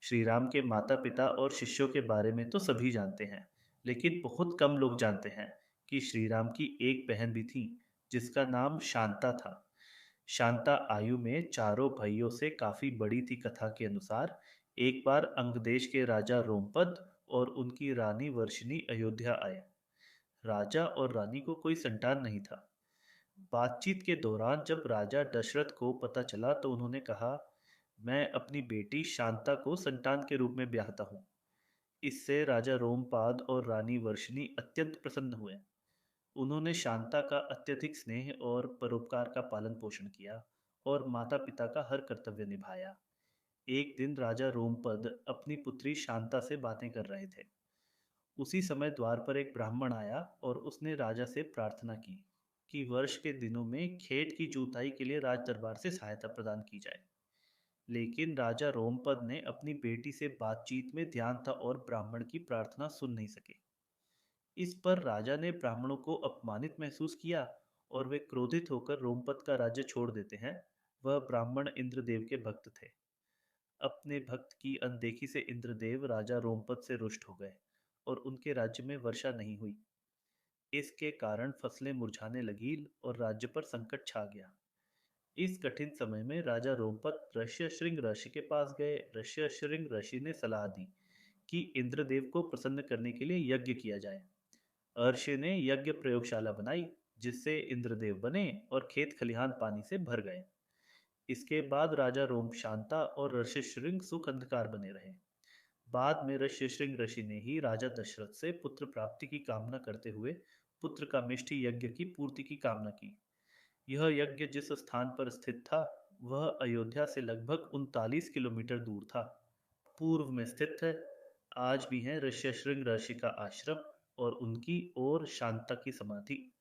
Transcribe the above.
श्री राम के माता-पिता और शिष्यों के बारे में तो सभी जानते हैं, लेकिन बहुत कम लोग जानते हैं कि श्री राम की एक बहन भी थी, जिसका नाम शांता था। शांता आयु में चारों भाइयों से काफी बड़ी थी। कथा के अनुसार एक बार अंग देश के राजा रोमपद और उनकी रानी वर्षिनी अयोध्या आए। राजा और रानी को कोई संतान नहीं था। बातचीत के दौरान जब राजा दशरथ को पता चला तो उन्होंने कहा, मैं अपनी बेटी शांता को संतान के रूप में ब्याहता हूँ। इससे राजा रोमपाद और रानी वर्षिनी अत्यंत प्रसन्न हुए। उन्होंने शांता का अत्यधिक स्नेह और परोपकार का पालन पोषण किया और माता पिता का हर कर्तव्य निभाया। एक दिन राजा रोमपद अपनी पुत्री शांता से बातें कर रहे थे। उसी समय द्वार पर एक ब्राह्मण आया और उसने राजा से प्रार्थना की कि वर्ष के दिनों में खेत की जुताई के लिए राज दरबार से सहायता प्रदान की जाए। लेकिन राजा रोमपद ने अपनी बेटी से बातचीत में ध्यान था और ब्राह्मण की प्रार्थना सुन नहीं सके। इस पर राजा ने ब्राह्मणों को अपमानित महसूस किया और वे क्रोधित होकर रोमपद का राज्य छोड़ देते हैं। वह ब्राह्मण इंद्रदेव के भक्त थे। अपने भक्त की अनदेखी से इंद्रदेव राजा रोमपद से रुष्ट हो गए और उनके राज्य में वर्षा नहीं हुई। इसके कारण फसलें मुरझाने लगी और राज्य पर संकट छा गया। इस कठिन समय में राजा रोमपद ऋष्यशृंग ऋषि के पास गए। ऋष्यशृंग ऋषि ने सलाह दी कि इंद्रदेव को प्रसन्न करने के लिए यज्ञ किया जाए। ऋषि ने यज्ञ प्रयोगशाला बनाई, जिससे इंद्रदेव बने और खेत खलिहान पानी से भर गए। इसके बाद राजा रोम शांता और ऋष्यशृंग सुख अंधकार बने रहे। बाद में ऋष्यशृंग ऋषि ने ही राजा दशरथ से पुत्र प्राप्ति की कामना करते हुए पुत्र का मिष्टि यज्ञ की पूर्ति की कामना की। यह यज्ञ जिस स्थान पर स्थित था, वह अयोध्या से लगभग 39 किलोमीटर दूर था। पूर्व में स्थित है। आज भी है ऋष्यशृंग ऋषि का आश्रम और उनकी और शांता की समाधि।